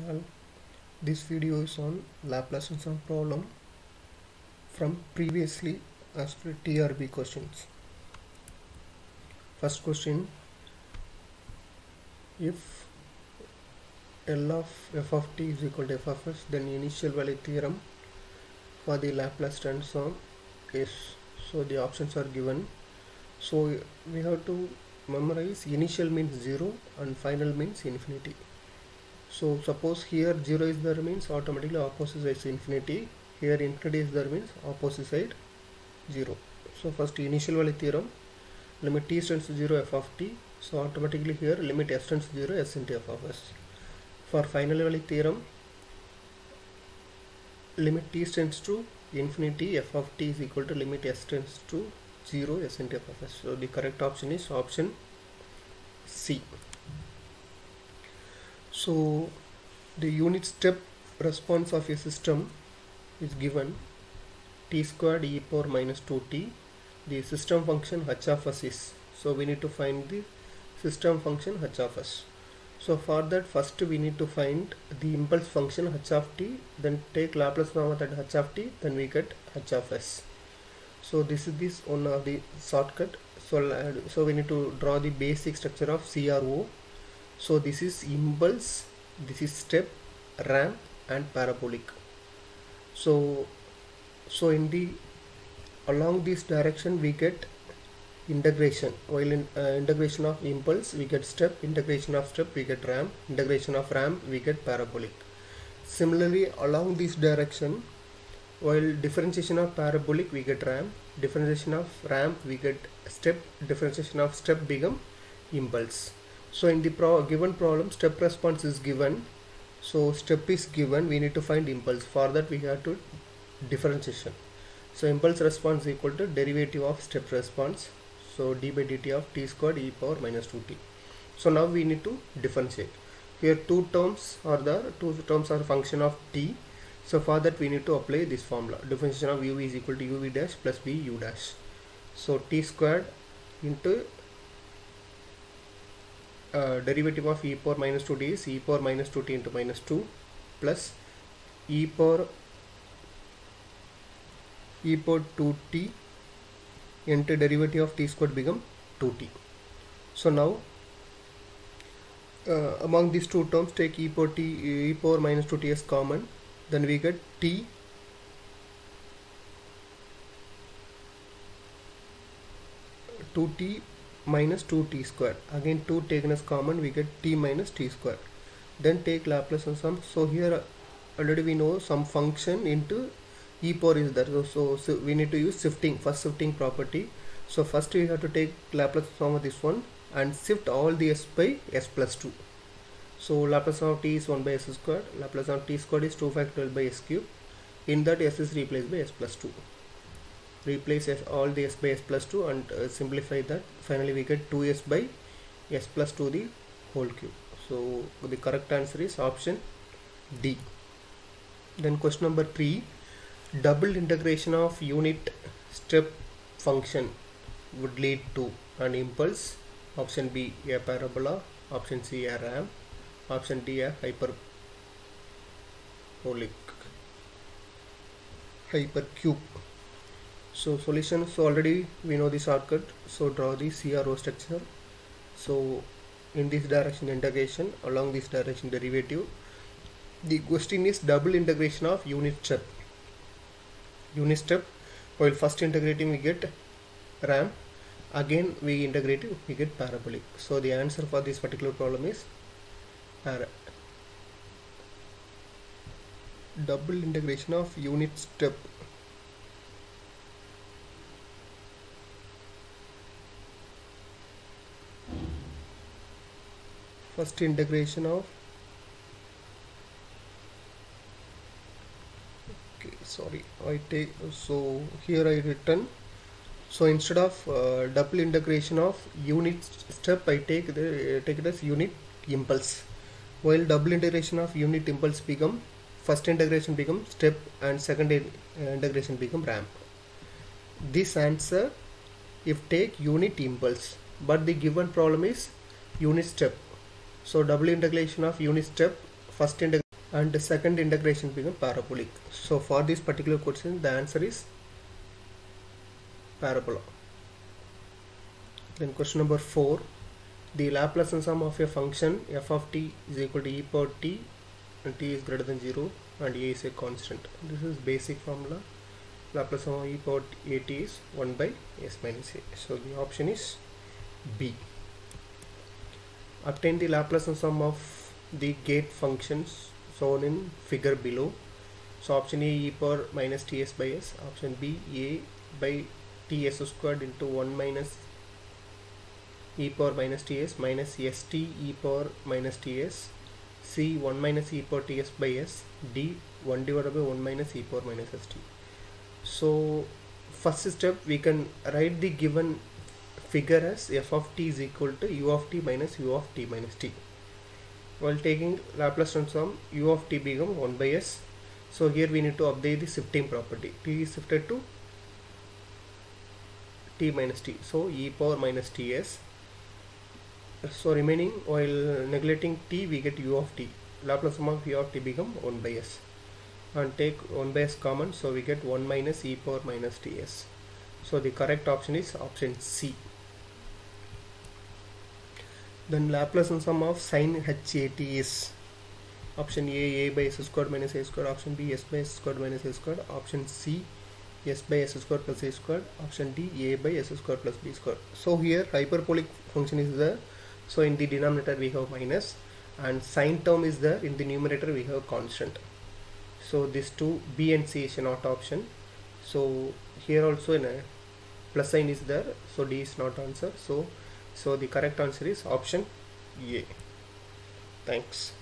channel. This video is on Laplace transform problem from previously asked TRB questions. First question: if L of f of t is equal to f of s, then initial value theorem for the Laplace transform is, so the options are given. So we have to memorize initial means 0 and final means infinity. So suppose here 0 is there means automatically opposite side is infinity, here infinity is there means opposite side 0. So first initial value theorem, limit t tends to 0 f of t, so automatically here limit s tends to 0 s into f of s. For final value theorem, limit t tends to infinity f of t is equal to limit s tends to 0 s into f of s. So the correct option is option C. So the unit step response of a system is given t squared e power minus 2t. The system function h of s is, so we need to find the system function h of s. So for that, first we need to find the impulse function h of t, then take Laplace transform of that h of t, then we get h of s. So this is one of the shortcut. So we need to draw the basic structure of CRO. So this is impulse, this is step, ramp and parabolic. So in the along this direction we get integration. While in integration of impulse we get step, integration of step we get ramp, integration of ramp we get parabolic. Similarly along this direction, while differentiation of parabolic we get ramp, differentiation of ramp we get step, differentiation of step become impulse. So in the given problem, step response is given, so step is given, we need to find impulse. For that we have to differentiation. So impulse response is equal to derivative of step response, so d by dt of t squared e power minus 2t. So now we need to differentiate. Here two terms are there, two terms are function of t. So for that we need to apply this formula. Differentiation of u is equal to uv dash plus v u dash. So t squared into derivative of e power minus 2t is e power minus 2t into minus 2 plus e power 2t into derivative of t squared become 2t. So now among these two terms take e power minus 2t as common, then we get t minus 2t square. Again 2 taken as common, we get t minus t square. Then take Laplace transform. So here already we know some function into e power is there. So we need to use shifting, first shifting property. So first we have to take Laplace transform of this one and shift all the s by s plus 2. So Laplace of t is 1 by s squared, Laplace of t squared is 2 factorial by s cube. In that s is replaced by s plus 2. Replace all the s by s plus 2 and simplify that. Finally we get 2s by s plus 2 the whole cube. So the correct answer is option D. Then question number 3, double integration of unit step function would lead to an impulse. Option B a parabola, option C a ramp, option D a hypercube. So solution, so already we know the shortcut, so draw the CRO structure. So in this direction integration, along this direction derivative. The question is double integration of unit step. While first integrating we get ramp, again we integrate we get parabolic. So the answer for this particular problem is double integration of unit step. First integration of, okay, sorry, I take, so here I written, so instead of double integration of unit step, I take it as unit impulse. While double integration of unit impulse become, first integration become step and second integration become ramp. This answer if take unit impulse, but the given problem is unit step. So double integration of unit step, first integration and the second integration become parabolic. So for this particular question the answer is parabola. Then question number 4, the Laplace transform of a function f of t is equal to e power t and t is greater than 0 and a is a constant. This is basic formula. Laplace transform of e power at is 1 by s minus a. So the option is B. Obtain the Laplace transform of the gate functions shown in figure below. So option A, e power minus ts by s. Option B, a by ts squared into 1 minus e power minus ts minus st e power minus ts. C, 1 minus e power ts by s. D, 1 divided by 1 minus e power minus st. So first step, we can write the given figure as f of t is equal to u of t minus u of t minus t. While taking Laplace transform, u of t become 1 by s. So here we need to update the shifting property. T is shifted to t minus t. So e power minus ts. So remaining, while neglecting t, we get u of t. Laplace transform of u of t become 1 by s. And take 1 by s common, so we get 1 minus e power minus ts. So the correct option is option C. Then Laplace transform of sin hat is option A by s squared minus a squared, option B s by s squared minus a squared, option C s by s squared plus a squared, option D a by s squared plus b squared. So here hyperbolic function is there, so in the denominator we have minus, and sine term is there, in the numerator we have constant. So these two, B and C is not option. So here also in a plus sign is there, so D is not answer. So the correct answer is option A. Thanks.